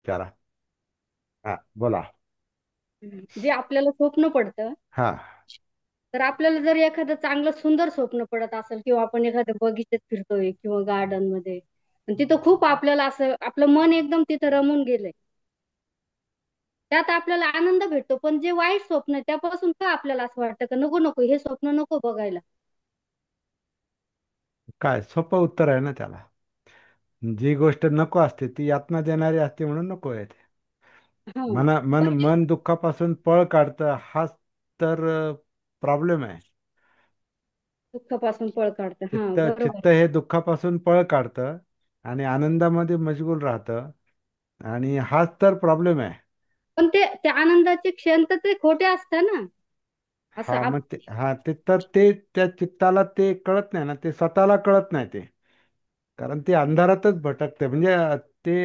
करा. हा, बोला. जे आपल्याला स्वप्न पडतं, हा. तर आपल्याला जर एखादं चांगलं सुंदर स्वप्न पडत असेल किंवा आपण एखाद्या बगीचात फिरतोय किंवा गार्डन मध्ये, आणि तिथं खूप आपल्याला असं आपलं मन एकदम तिथं रमून गेलंय, त्यात आपल्याला आनंद भेटतो. पण जे वाईट स्वप्न आहे त्यापासून का आपल्याला असं वाटतं का नको नको हे स्वप्न नको बघायला? काय सोपं उत्तर आहे ना त्याला. जी गोष्ट नको असते ती यातना देणारी असते म्हणून नको आहे ते. हा. मन दुःखापासून पळ काढतं, हाच तर प्रॉब्लेम आहे. दुःखापासून पळ काढतं, हा बरोबर. चित्त हे दुःखापासून पळ काढतं आणि आनंदामध्ये मशगूल राहतं, आणि हाच तर प्रॉब्लेम आहे. पण ते त्या आनंदाचे क्षण तर ते खोटे असतात ना. असं ते तर ते त्या चित्ताला ते कळत नाही ना, ते स्वतःला कळत नाही ते. कारण ते अंधारातच भटकते, म्हणजे ते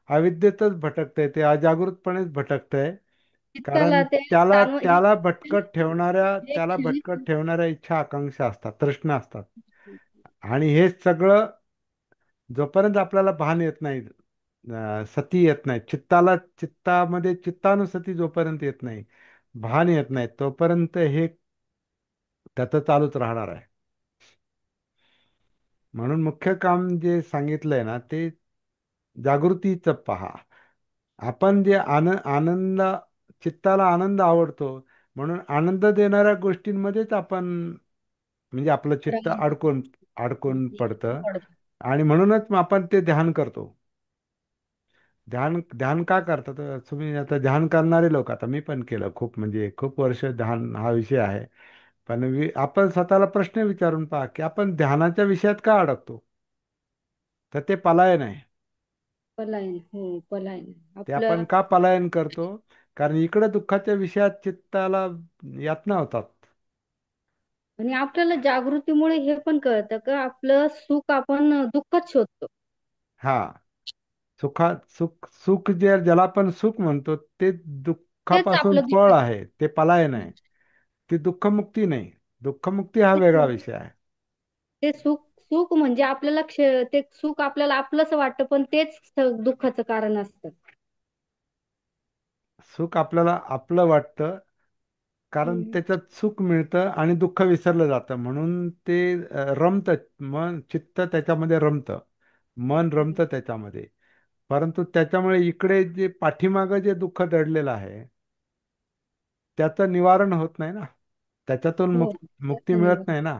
अविद्येतच भटकते, ते अजागृतपणेच भटकतंय. कारण चित्ताला ते त्याला जाणव त्याला भटकत ठेवणाऱ्या जे त्याला भटकत क्षण. ठेवणाऱ्या इच्छा आकांक्षा असतात, तृष्णा असतात. आणि हे सगळं जोपर्यंत आपल्याला भान येत नाही, सती येत नाही चित्तामध्ये चित्तानुसती जोपर्यंत येत नाही, भान येत नाही, तोपर्यंत हे त्याचं चालूच राहणार आहे. म्हणून मुख्य काम जे सांगितलंय ना, ते जागृतीचं पहा. आपण जे आनंद, चित्ताला आनंद आवडतो, म्हणून आनंद देणाऱ्या गोष्टींमध्येच आपण, म्हणजे आपलं चित्त अडकून अडकून पडतं. पडतो. आणि म्हणूनच मग आपण ते ध्यान करतो. ध्यान ध्यान का करतात? तुम्ही आता ध्यान करणारे लोक, आता मी पण केलं खूप, म्हणजे खूप वर्ष ध्यान हा विषय आहे. पण आपण स्वतःला प्रश्न विचारून पहा की आपण ध्यानाच्या विषयात का अडकतो. तर ते पलायन आहे. पलायन, हो, पलायन ते आपण का पलायन करतो? कारण इकडे दुःखाच्या विषयात चित्ताला यातना होतात. आणि आपल्याला जागृतीमुळे हे पण कळतं का आपलं सुख आपण दुःखात शोधतो. हा. सुख ज्याला आपण सुख म्हणतो, ते तेच दुःखापासून आपलं पळ दुःख. आहे, ते पलायन आहे. ती दुःखमुक्ती नाही. दुःखमुक्ती हा वेगळा विषय आहे. ते सुख, सुख म्हणजे आपल्याला ते सुख आपल्याला आपलंच वाटतं, पण तेच दुःखाचं कारण असतं. सुख आपल्याला आपलं वाटतं, कारण हम्म. त्याच्यात सुख मिळतं आणि दुःख विसरलं जातं, म्हणून ते रमतं. मन चित्त त्याच्यामध्ये रमतं, मन रमतं त्याच्यामध्ये. परंतु त्याच्यामुळे इकडे जे पाठीमागं जे दुःख दडलेलं आहे, त्याचं निवारण होत नाही ना. त्याच्यातून हो, मुक्ती त्याचं मिळत निवारण. नाही ना.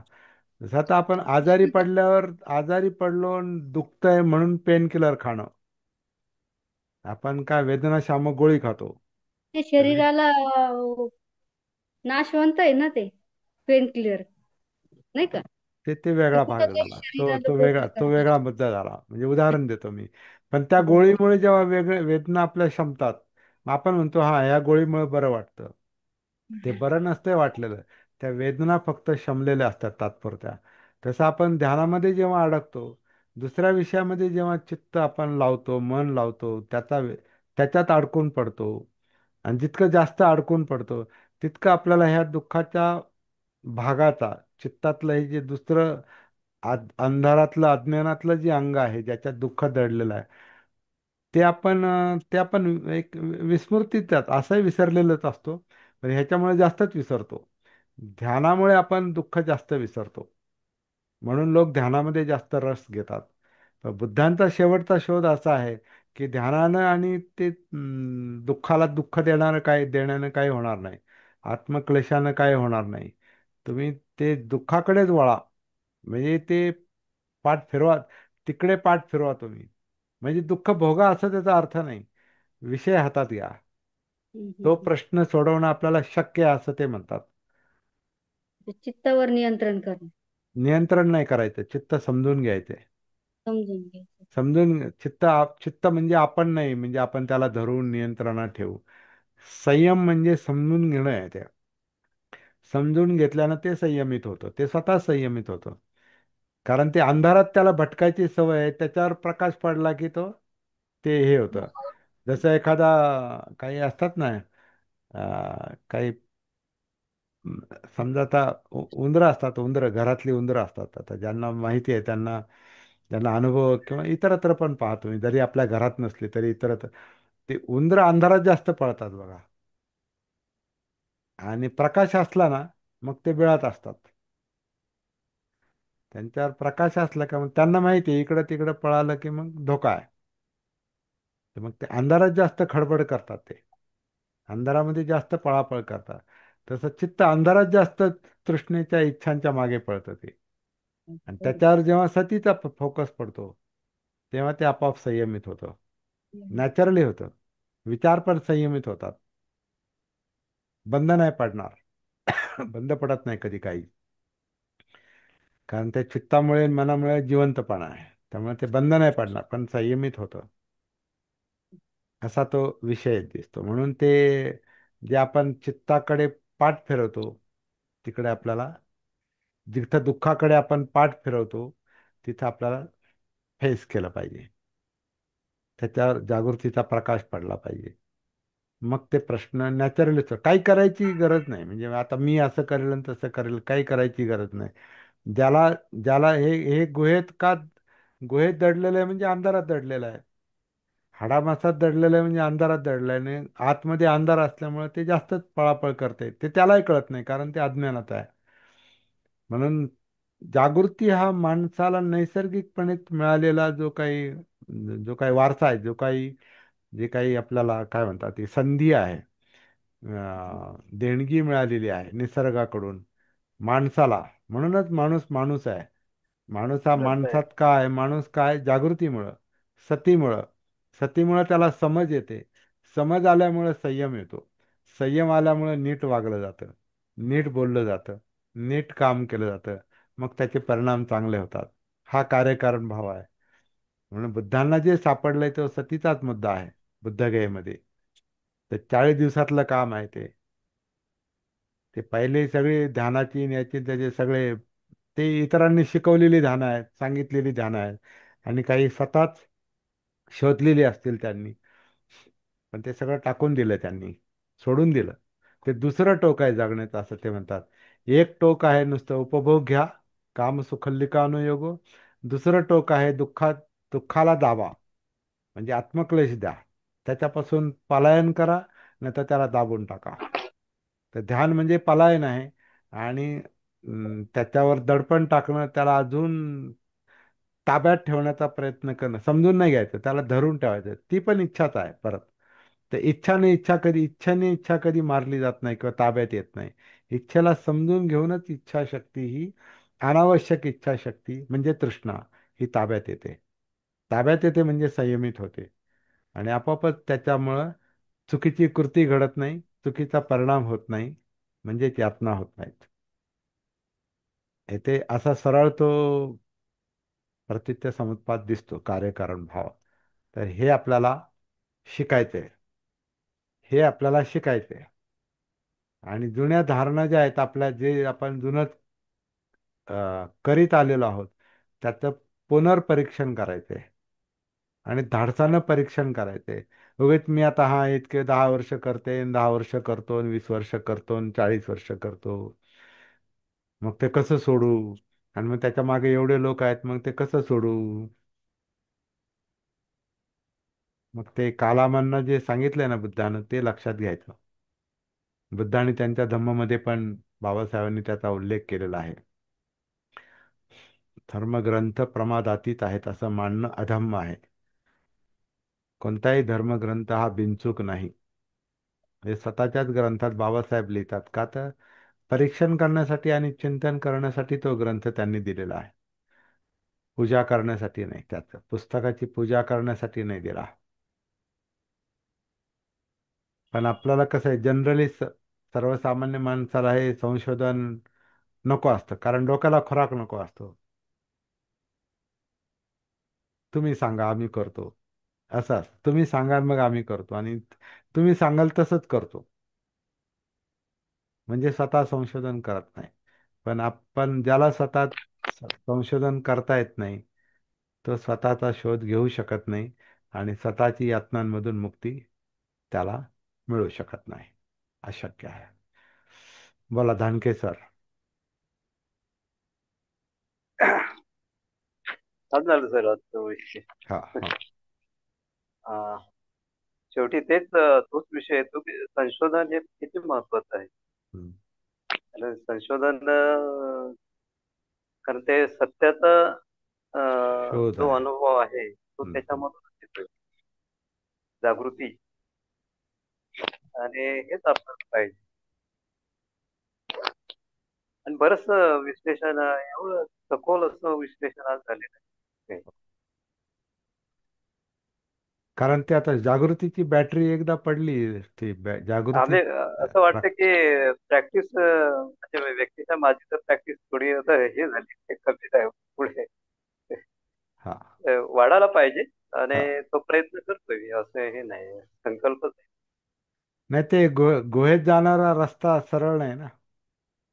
जसं आता आपण आजारी पडलो आणि दुखतंय म्हणून पेन किलर खाणं. आपण काय वेदनाशामक गोळी खातो. ते तर वे- शरीराला नाशवंत आहे ना ते, पेन क्लिअर, नाही का? ते ते वेगळा भाग कुठंतरी झाला, शरीराला दोष तो करत वेगळा असतं. मुद्दा झाला. म्हणजे उदाहरण देतो मी. पण त्या हो. गोळीमुळे जेव्हा वेगळे वेदना आपल्या शमतात, मग आपण म्हणतो हा, या गोळीमुळे बरं वाटतं. ते बरं नसतंय वाटलेलं. त्या वेदना फक्त शमलेल्या असतात तात्पुरत्या. तसं आपण ध्यानामध्ये जेव्हा अडकतो, दुसऱ्या विषयामध्ये जेव्हा चित्त आपण लावतो, मन लावतो, त्याच्यात अडकून पडतो. आणि जितकं जास्त अडकून पडतो, तितकं आपल्याला ह्या दुःखाच्या भागाचा, चित्तातलं हे जे दुसरं अंधारातलं, अज्ञानातलं जे अंग आहे, ज्याच्यात दुःख दडलेलं आहे, ते आपण एक विस्मृतीत असंही विसरलेलंच असतो. पण ह्याच्यामुळे जास्तच विसरतो. ध्यानामुळे आपण दुःख जास्त विसरतो. म्हणून लोक ध्यानामध्ये जास्त रस घेतात. तर बुद्धांचा शेवटचा शोध असा आहे की ध्यानानं आणि ते दुःखाला दुःख देण्यानं काही होणार नाही. आत्मक्लेशानं काही होणार नाही. तुम्ही ते दुःखाकडेच वळा. म्हणजे ते फिरवा, तिकडे फिरवा तुम्ही. म्हणजे दुःख भोगा असं त्याचा अर्थ नाही. विषय हातात घ्या. हम्म, हम्म, तो हम्म. प्रश्न सोडवणं आपल्याला शक्य आहे असं ते म्हणतात. ते चित्तावर नियंत्रण करणं. नियंत्रण नाही करायचं, चित्त समजून घ्यायचे. समजून घ्यायचं. चित्त म्हणजे आपण नाही, म्हणजे आपण त्याला धरून नियंत्रणात ठेवू. संयम म्हणजे समजून घेणं आहे ते. समजून घेतल्यानं ते संयमित होतं, ते स्वतः संयमित होतं. कारण ते अंधारात त्याला भटकायची सवय आहे, त्याच्यावर प्रकाश पडला की ते हे होतं. जसं एखादा, काही असतात ना, काही समजा आता उंदरं असतात, घरातली उंदरं असतात. आता ज्यांना माहिती आहे त्यांना, ज्यांना अनुभव, किंवा इतरत्र पण पाहतो मी, जरी आपल्या घरात नसली तरी इतरत्र. ते उंदर अंधारात जास्त पळतात बघा. आणि प्रकाश असला ना, मग ते बिळात असतात. त्यांच्यावर प्रकाश असला का मग त्यांना माहिती आहे इकडं तिकडं पळालं की मग धोका आहे. तर मग ते अंधारात जास्त खडबड करतात ते. अंधारामध्ये जास्त पळापळ करतात. तसं चित्त अंधारात जास्त तृष्णेच्या इच्छांच्या मागे पळतं ते. आणि त्याच्यावर जेव्हा सतीचा फोकस पडतो, तेव्हा ते आपोआप संयमित होतं. नॅचरली होतं. विचार पण संयमित होतात. बंद नाही पडणार. बंद पडत नाही कधी काही. कारण त्या चित्तामुळे मनामुळे जिवंतपणा आहे. त्यामुळे ते बंद नाही पडणार, पण संयमित होतं. असा तो विषय दिसतो. म्हणून ते जे आपण चित्ताकडे पाठ फिरवतो, तिकडे आपल्याला, जिथं दुःखाकडे आपण पाठ फिरवतो, तिथं आपल्याला फेस केलं पाहिजे. त्याच्यावर जागृतीचा प्रकाश पडला पाहिजे. मग ते प्रश्न नॅचरलीच काही करायची गरज नाही. म्हणजे आता मी असं करेल आणि तसं करेल, काही करायची गरज नाही. ज्याला ज्याला हे गुहेत दडलेलं आहे म्हणजे अंधारात दडलेलं आहे. हाडामासात दडलेलं आहे म्हणजे अंधारात दडलं आहे. आणि आतमध्ये अंधार असल्यामुळे ते जास्तच पळापळ करते. ते त्यालाही कळत नाही, कारण ते अज्ञानात आहे. म्हणून जागृती हा माणसाला नैसर्गिकपणे मिळालेला जो काही वारसा आहे, जे काही आपल्याला काय म्हणतात ती संधी आहे, देणगी मिळालेली आहे निसर्गाकडून माणसाला. म्हणूनच माणूस माणूस आहे. माणूस हा बरोबर. माणसात काय, माणूस काय, जागृतीमुळं, सतीमुळं. सतीमुळं त्याला समज येते. समज आल्यामुळं संयम येतो. संयम आल्यामुळं नीट वागलं जातं, नीट बोललं जातं, नीट काम केलं जातं. मग त्याचे परिणाम चांगले होतात. हा कार्यकारण भाव आहे. म्हणून बुद्धांना जे सापडलंय तो सतीचाच मुद्दा आहे बुद्धगयेमध्ये. तर 40 दिवसातलं काम आहे ते. ते पहिले सगळे ध्यानाची आणि याची त्याचे सगळे ते इतरांनी शिकवलेली ध्यानं आहेत, सांगितलेली ध्यानं आहेत. आणि काही स्वतःच शोधलेली असतील त्यांनी. पण ते सगळं टाकून दिलं त्यांनी, सोडून दिलं. ते दुसरं टोक आहे जगण्याचं असं ते म्हणतात. एक टोक आहे नुसतं उपभोग घ्या, काम सुखल्लिका अनुयोगो. दुसरं टोक आहे दुःखाला दाबा, म्हणजे आत्मक्लेश द्या. त्याच्यापासून पलायन करा, नाही तर त्याला दाबून टाका. तर ध्यान म्हणजे पलायन आहे. आणि त्याच्यावर दडपण टाकणं, त्याला अजून ताब्यात ठेवण्याचा प्रयत्न करणं, समजून नाही घ्यायचं, त्याला धरून ठेवायचं. ती पण इच्छाच आहे परत. तर इच्छाने इच्छा कधी मारली जात नाही किंवा ताब्यात येत नाही. इच्छेला समजून घेऊनच इच्छाशक्ती ही, अनावश्यक इच्छाशक्ती म्हणजे तृष्णा, ही ताब्यात येते. ताब्यात येते म्हणजे संयमित होते. आणि आपोआपच त्याच्यामुळं चुकीची कृती घडत नाही, चुकीचा परिणाम होत नाही, म्हणजेच यातना होत नाहीत. येथे असा सरळ तो प्रतित्य समुत्पाद दिसतो, कार्यकारण भाव. तर हे आपल्याला शिकायचंय. हे आपल्याला शिकायचंय. आणि जुन्या धारणा ज्या आहेत आपल्या, जे आपण जुनं करीत आलेलो आहोत, त्याचं पुनर्परीक्षण करायचंय. आणि धाडसानं परीक्षण करायचंय. उगीच मी आता इतके 10 वर्ष करते, 10 वर्ष करतो, 20 वर्ष करतो, 40 वर्ष करतो, मग ते कसं सोडू? आणि मग त्याच्या मागे एवढे लोक आहेत, मग ते कसं सोडू? मग ते कालामानं जे सांगितलंय ना बुद्धानं, ते लक्षात घ्यायचं. बुद्धाने त्यांच्या धम्ममध्ये पण, बाबासाहेबांनी त्याचा उल्लेख केलेला आहे. धर्मग्रंथ प्रमादातीत आहेत असं मानणं अधम्म आहे. कोणताही धर्मग्रंथ हा बिनचूक नाही. हे स्वतःच्याच ग्रंथात बाबासाहेब लिहितात, का तर परीक्षण करण्यासाठी आणि चिंतन करण्यासाठी तो ग्रंथ त्यांनी दिलेला आहे. पूजा करण्यासाठी नाही, त्याचं पुस्तकाची पूजा करण्यासाठी नाही दिला. पण आपल्याला कसं आहे, जनरली सर्वसामान्य माणसाला हे संशोधन नको असतं, कारण डोक्याला खुराक नको असतो. तुम्ही सांगा आम्ही करतो, असं असतं. तुम्ही सांगा मग आम्ही करतो, आणि तुम्ही सांगाल तसंच करतो. म्हणजे स्वतः संशोधन करत नाही. पण आपण ज्याला स्वतः संशोधन करता येत नाही, तो स्वतःचा शोध घेऊ शकत नाही. आणि स्वतःची यातनांमधून मुक्ती त्याला मिळू शकत नाही. अशक्य आहे. बोला धानके सर. चालू झालं सर आजचा विषय. हा, हा. अं, शेवटी तोच विषय येतो की संशोधन हे किती महत्वाचं आहे. हम्म. आणि संशोधन कारण ते सत्याचा शोध जो आहे. अनुभव आहे तो हम्म. त्याच्यामधूनच येतोय. जागृती आणि हेच आपल्याला पाहिजे. आणि बरंच विश्लेषण एवढं सखोल असं विश्लेषण आज झालेलं आहे. कारण ते आता जागृतीची बॅटरी एकदा पडली, ती जागृती आम्ही असं वाटतं की प्रॅक्टिस म्हणजे व्यक्तीच्या माझी तर प्रॅक्टिस थोडी आता हे झाली ते कमी आहे पुढे हा वाढायला पाहिजे. आणि हा. तो प्रयत्न करतोय असं हे नाही संकल्पच आहे. नाही ते गुहेत जाणारा रस्ता सरळ नाही ना.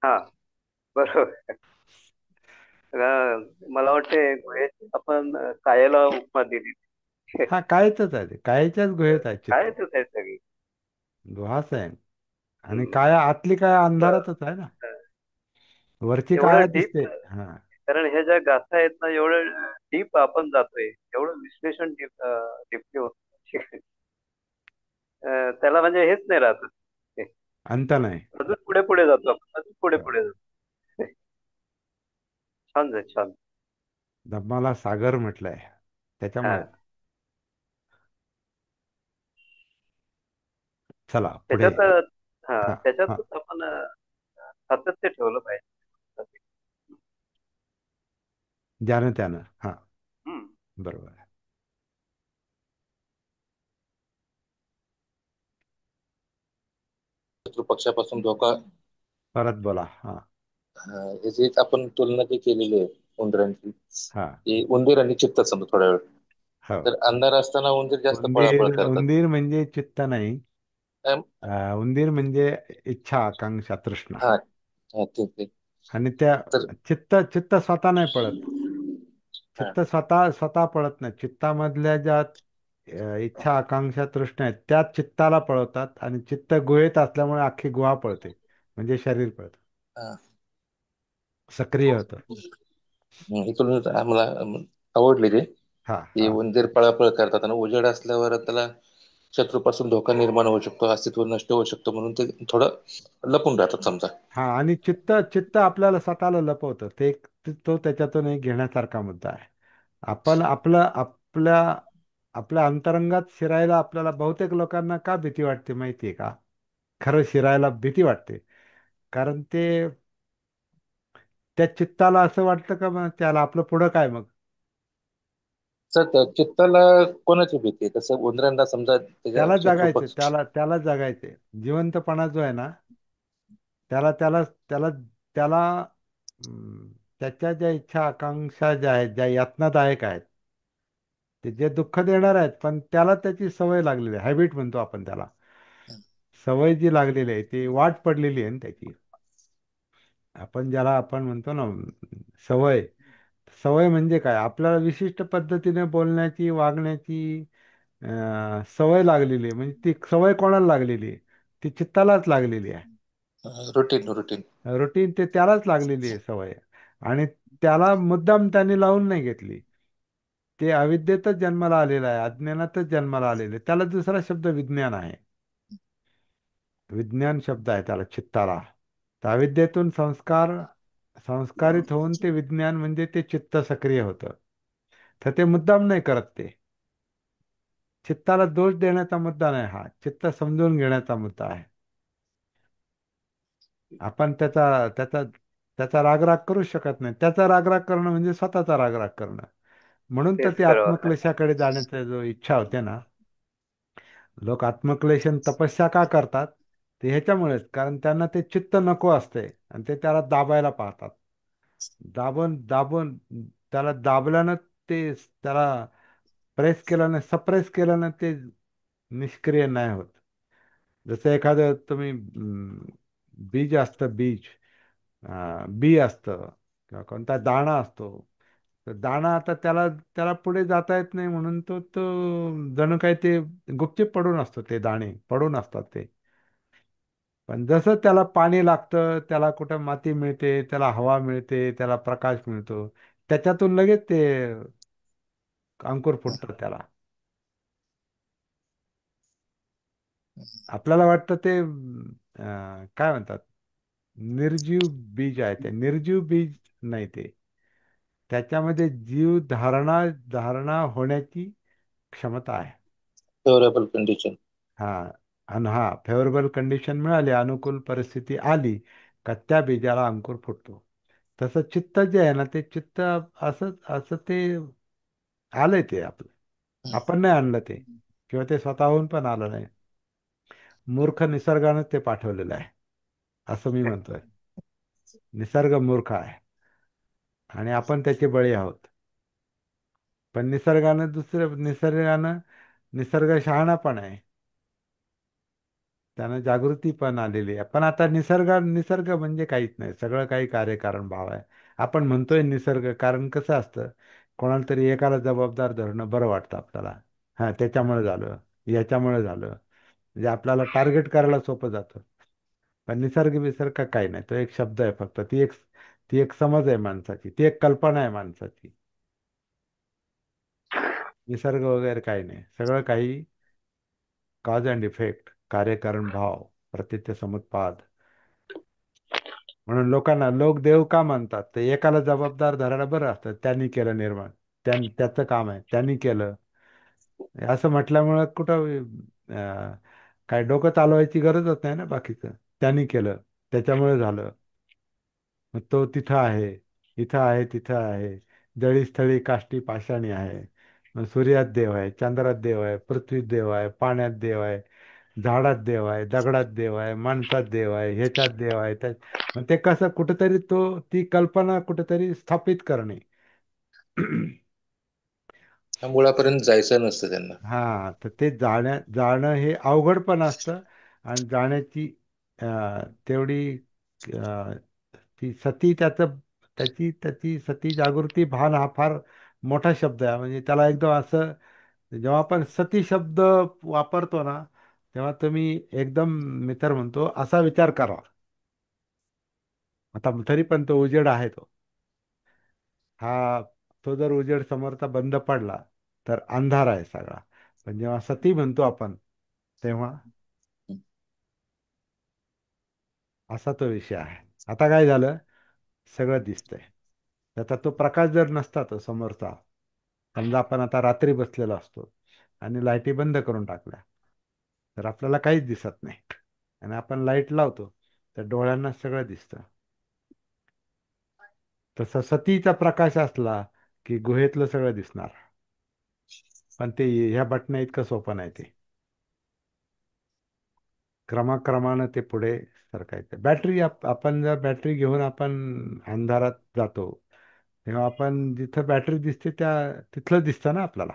हा बरोबर. मला वाटते गुहेची आपण कायेला उपमा दिली. हा कायच आहे, ते कायच्याच गुहेत आहे चित्त. कायच आहे सगळी. गुहाच आहे. आणि हम्म. काय आतली काय ब- अंधारातच आहे ना. वरची काया एवढं दिसते. डीप हा कारण ह्या ज्या गाथा आहेत ना एवढं डीप आपण जातोय एवढं विश्लेषण डीपली होत. त्याला म्हणजे हेच नाही राहत. अंत नाही. अजून पुढे पुढे जातो आपण अजून पुढे हो. पुढे जातो. छान आहे छान. धम्माला सागर म्हटलंय हा त्याच्यामुळे. चला पुढे. त्याच्यात हा हा हा. त्याच्यातच आपण सातत्य ठेवलं पाहिजे. ज्यानं त्यानं. हा हम्म. बरोबर आहे. शत्रुपक्षापासून धोका परत बोला. हा याची आपण तुलना जी केलेली आहे उंदरांची, हा. की उंदीर आणि चित्त समजा थोड्या वेळ, हो. तर अंधार असताना उंदीर जास्त पळापळ उंदीर करतात. उंदीर म्हणजे चित्त नाही. अम, उंदीर म्हणजे इच्छा, आकांक्षा, तृष्णा. हा हा ते आणि त्या तर चित्त चित्त स्वतः नाही पळत. हा चित्त स्वतः स्वतः पळत नाही. चित्तामधल्या ज्या इच्छा, आकांक्षा, तृष्णा आहेत त्या चित्ताला पळवतात, आणि चित्त गुहेत असल्यामुळे अख्खी गुहा पळते, म्हणजे शरीर पळतं, हा सक्रिय होतं. ही तुलना आम्हाला आवडली ती, हा की हा. उंदीर पळापळ करतात आणि उजेड असल्यावर त्याला शत्रूपासून धोका निर्माण होऊ शकतो, अस्तित्व नष्ट होऊ शकतो, म्हणून ते थोडं लपून राहतात समजा. हा आणि चित्त चित्त आपल्याला स्वतःला लपवतं, तो त्याच्यातून एक घेण्यासारखा मुद्दा आहे. आपण आपल्या अंतरंगात शिरायला आपल्याला बहुतेक लोकांना का भीती वाटते माहिती आहे का? खरं शिरायला भीती वाटते कारण त्या चित्ताला असं वाटतं का मग त्याला आपलं पुढं काय मग. तर त्या चित्ताला कोणाची भीती आहे? तसं उंदरांना समजा त्याच्या त्याला जगायचे, शत्रुपक्ष त्याला जगायचे. जिवंतपणा जो आहे ना, त्याला त्याला त्याला त्याला त्याच्या ज्या इच्छा आकांक्षा ज्या आहेत, ज्या यातनादायक आहेत, ते जे दुःख देणार आहेत, पण त्याला त्याची सवय लागलेली आहे, हॅबिट म्हणतो आपण त्याला. सवय जी लागलेली आहे ती वाट पडलेली आहे ना त्याची. आपण ज्याला आपण म्हणतो ना सवय. सवय म्हणजे काय? आपल्याला विशिष्ट पद्धतीने बोलण्याची, वागण्याची सवय लागलेली आहे. म्हणजे ती सवय कोणाला लागलेली आहे? ती चित्तालाच लागलेली आहे. Routine routine. रुटीन ते त्यालाच लागलेली आहे सवय. आणि त्याला मुद्दाम त्याने लावून नाही घेतली. ते अविद्येतच जन्माला आलेलं आहे, अज्ञानातच जन्माला आलेलं आहे. त्याला दुसरा शब्द विज्ञान आहे. विज्ञान शब्द आहे त्याला, चित्ताला. तर अविद्येतून संस्कारित होऊन ते विज्ञान म्हणजे ते चित्त सक्रिय होतं. तर ते मुद्दाम नाही करत ते. चित्ताला दोष देण्याचा मुद्दा नाही हा, चित्त समजून घेण्याचा मुद्दा आहे. आपण त्याचा रागराग करूच शकत नाही. त्याचा रागराग करणं म्हणजे स्वतःचा रागराग करणं. म्हणून तर तेच ते खरं. आत्मक्लेशाकडे जाण्याचा जो इच्छा होते ना. लोक आत्मक्लेशन तपस्या का करतात? ते ह्याच्यामुळेच, कारण त्यांना ते चित्त नको असते आणि ते त्याला दाबायला पाहतात. दाबून दाबून त्याला दाबल्यानं, त्याला प्रेस केल्यानं, सप्रेस केल्यानं ते निष्क्रिय नाही होत. जसं एखादं तुम्ही बीज असतं, बी असतं, किंवा कोणता दाणा असतो. तर दाणा आता त्याला त्याला पुढे जाता येत नाही, म्हणून तो जणू काही ते गुपचीप पडून असतो, ते दाणे पडून असतात ते. पण जसं त्याला पाणी लागतं, त्याला कुठं माती मिळते, त्याला हवा मिळते, त्याला प्रकाश मिळतो, त्याच्यातून लगेच ते अंकुर फुटतं त्याला. आपल्याला वाटतं ते काय म्हणतात, निर्जीव बीज आहे. ते निर्जीव बीज नाही ते. त्याच्यामध्ये जीव धारणा धारणा होण्याची क्षमता आहे. Favourable condition. हा. आणि हा फेवरेबल कंडिशन मिळाली, अनुकूल परिस्थिती आली का त्या बीजाला अंकुर फुटतो. तसं चित्त जे आहे ना, ते चित्त असं असं ते आलंय ते आपलं. आपण नाही आणलं ते, किंवा ते स्वतःहून पण आलं नाही. मूर्ख निसर्गानं ते पाठवलेलं आहे, असं मी म्हणतोय. निसर्ग मूर्ख आहे आणि आपण त्याचे बळी आहोत. पण निसर्ग शहाणा पण आहे. त्यानं जागृती पण आलेली आहे. पण आता निसर्ग म्हणजे काहीच नाही, सगळं काही कार्यकारण भाव आहे. आपण म्हणतोय निसर्ग, कारण कसं असतं, कोणाला तरी एकाला जबाबदार धरणं बरं वाटतं आपल्याला. हा, त्याच्यामुळे झालं, याच्यामुळे झालं, म्हणजे आपल्याला टार्गेट करायला सोपं जातं. पण निसर्ग काही नाही, तो एक शब्द आहे फक्त. ती एक समज आहे माणसाची, ती एक कल्पना आहे माणसाची. निसर्ग वगैरे काही नाही, सगळं काही कॉज अँड इफेक्ट, कार्यकारण भाव, प्रत्यक्ष समुत्पाद. म्हणून लोक देव का मानतात, ते एकाला जबाबदार धरायला बरं असतं. त्यांनी केलं निर्माण, त्याचं काम आहे, त्यांनी केलं, असं म्हटल्यामुळं कुठं काय डोकं चालवायची गरजच नाही ना बाकीचं. त्यांनी केलं, त्याच्यामुळे झालं. मग तो तिथं आहे, इथं आहे, तिथं आहे, जळी स्थळी काष्टी पाषाणी आहे. मग सूर्यात देव आहे, चंद्रात देव आहे, पृथ्वीत देव आहे, पाण्यात देव आहे, झाडात देव आहे, दगडात देव आहे, माणसात देव आहे, ह्याच्यात देव आहे, मग ते कसं कुठेतरी ती कल्पना कुठेतरी स्थापित करणे. त्या मुळापर्यंत जायचं नसतं त्यांना. हा, तर ते जाणं हे अवघड पण असतं. आणि जाण्याची तेवढी अं, ती सती त्याचं त्याची त्याची सती जागृती भान हा फार मोठा शब्द आहे. म्हणजे त्याला एकदम असं, जेव्हा आपण सती शब्द वापरतो ना, तेव्हा तुम्ही एकदम, मी तर म्हणतो असा विचार करा. आता तरी पण तो उजेड आहे तो. हा, तो जर उजेड समोरचा बंद पडला तर अंधार आहे सगळा. पण जेव्हा सती म्हणतो आपण, तेव्हा असा तो विषय आहे. आता काय झालं, सगळं दिसतंय. आता तो प्रकाश जर नसता तो समोरचा, समजा आपण आता रात्री बसलेलो असतो आणि लाईटी बंद करून टाकल्या, तर आपल्याला काहीच दिसत नाही. आणि आपण लाईट लावतो तर डोळ्यांना सगळं दिसतं. तसं सतीचा प्रकाश असला की गुहेतलं सगळं दिसणार. पण ते ह्या बटण्या इतकं सोपं नाही ते. क्रमाक्रमानं ते पुढे सरकायचं. आपण जर बॅटरी घेऊन आपण अंधारात जातो, तेव्हा आपण जिथं बॅटरी दिसते तिथलं दिसतं ना आपल्याला.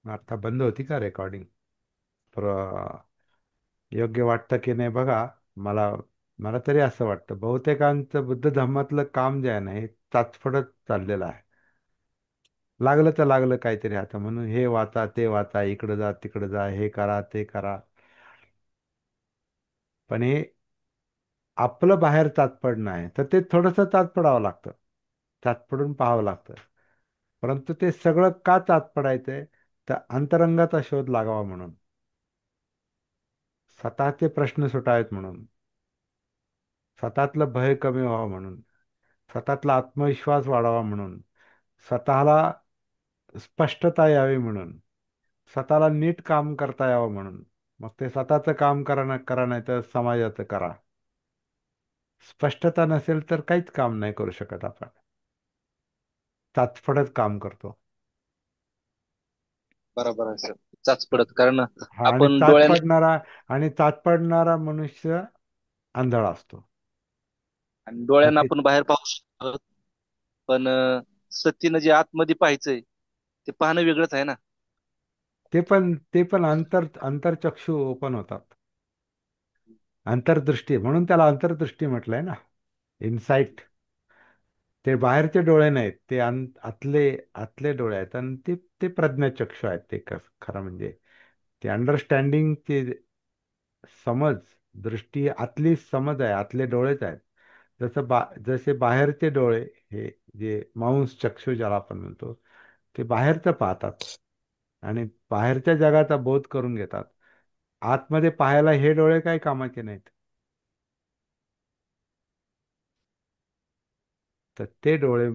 आता बंद होती का रेकॉर्डिंग? योग्य वाटतं की नाही बघा. मला मला तरी असं वाटतं, बहुतेकांचं बुद्ध धर्मातलं काम जे आहे ना, हे चाचपडत चाललेलं आहे. लागलं तर लागलं काहीतरी आता, म्हणून हे वाचा, ते वाचा, इकडं जा, तिकडं जा, हे करा, ते करा. पण हे आपलं बाहेर तात्पडणं आहे, तर ते थोडंसं तात्पडावं लागतं, तात्पडून पाहावं लागतं. परंतु ते सगळं का तात्पडायचंय, तर अंतरंगाचा शोध लागावा म्हणून, स्वतःचे प्रश्न सुटावेत म्हणून, स्वतःतलं भय कमी व्हावं म्हणून, स्वतःतला आत्मविश्वास वाढावा म्हणून, स्वतःला स्पष्टता यावी म्हणून, स्वतःला नीट काम करता यावं म्हणून. मग ते स्वतःचं काम करा नाही तर समाजाचं करा. स्पष्टता नसेल तर काहीच काम नाही करू शकत आपण, तात्पडत काम करतो. बरोबर आहे सर. चाच पडत, कारण हा, आपण डोळ्याने आणि चाच पडणारा मनुष्य आंधळा असतो. आणि मग डोळ्यानं ते आपण बाहेर पाहू शकतो, पण सत्तीनं जे आतमध्ये पाहायचंय ते पाहणं वेगळंच आहे ना. ते पण अंतरचक्षू ओपन होतात. अंतर्दृष्टी, म्हणून त्याला अंतर्दृष्टी म्हटलंय ना, इनसाइट. ते बाहेरचे डोळे नाहीत, ते आतले आतले डोळे आहेत. आणि ते प्रज्ञाचक्षु आहेत. ते खरं म्हणजे ते अंडरस्टँडिंग, ते समज, दृष्टी, आतली समज आहे, आतले डोळेच आहेत. जसे बाहेरचे डोळे, हे जे मांस चक्षु ज्याला आपण म्हणतो, ते बाहेरचं पाहतात आणि बाहेरच्या जगाचा बोध करून घेतात. आतमध्ये पाहायला हे डोळे काही कामाचे नाहीत. तर ते डोळे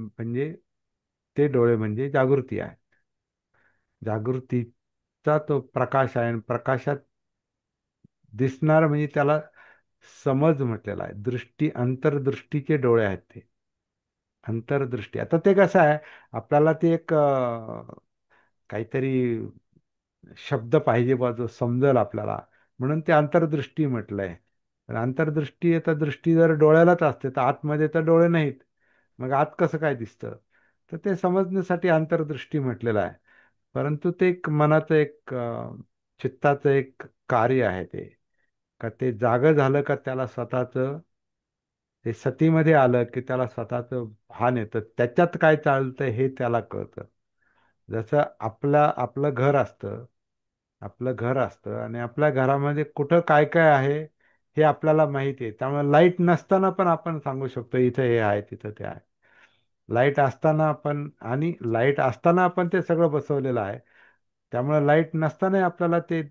म्हणजे जागृती आहे. जागृतीचा तो प्रकाश आहे आणि प्रकाशात दिसणार म्हणजे त्याला समज म्हटलेला आहे. अंतर्दृष्टीचे डोळे आहेत ते. अंतर्दृष्टी. आता ते कसं आहे, आपल्याला ते एक काहीतरी शब्द पाहिजे बा जो समजेल आपल्याला, म्हणून ते अंतर्दृष्टी म्हटलंय. पण अंतर्दृष्टी, आता दृष्टी जर डोळ्यालाच असते तर आतमध्ये तर डोळे नाहीत, मग आत कसं काय दिसतं? तर ते समजण्यासाठी अंतर्दृष्टी म्हटलेलं आहे. परंतु ते एक मनाचं एक चित्ताचं एक कार्य आहे ते. का ते जागं झालं का त्याला स्वतःचं, ते सतीमध्ये आलं की त्याला स्वतःचं भान येतं, त्याच्यात काय चालतं हे त्याला कळतं. जसं आपलं घर असतं आणि आपल्या घरामध्ये कुठं काय काय आहे हे आपल्याला माहिती आहे. त्यामुळे लाईट नसताना पण आपण सांगू शकतो इथं हे आहे तिथं ते आहे. लाईट असताना आपण ते सगळं बसवलेलं आहे. त्यामुळे लाईट नसताना आपल्याला ते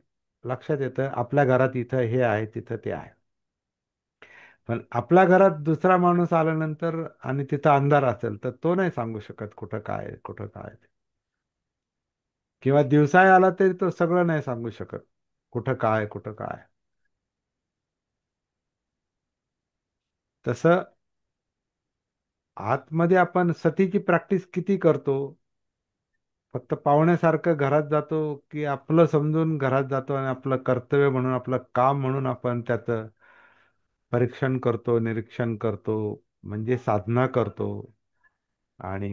लक्षात येतं आपल्या घरात इथं हे आहे तिथं ते आहे. पण आपल्या घरात दुसरा माणूस आल्यानंतर आणि तिथं अंधार असेल तर तो नाही सांगू शकत कुठं काय आहे, कुठं काय आहे. किंवा दिवसाही आला तरी तो सगळं नाही सांगू शकत कुठं काय आहे, कुठं काय आहे. तसं आतमध्ये आपण सतीची प्रॅक्टिस किती करतो? फक्त पाहुण्यासारखं घरात जातो की आपलं समजून घरात जातो आणि आपलं कर्तव्य म्हणून, आपलं काम म्हणून आपण त्याचं परीक्षण करतो, निरीक्षण करतो, म्हणजे साधना करतो आणि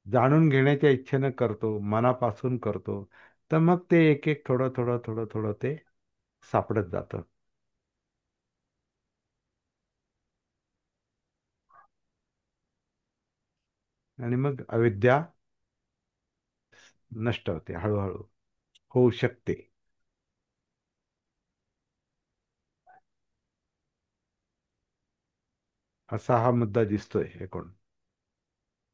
जाणून घेण्याच्या इच्छेनं करतो, मनापासून करतो, तर मग ते एक एक थोडं थोडं थोडं थोडं ते सापडत जातं. आणि मग अविद्या नष्ट होते हळूहळू, होऊ शकते. असा हा मुद्दा दिसतोय एकूण.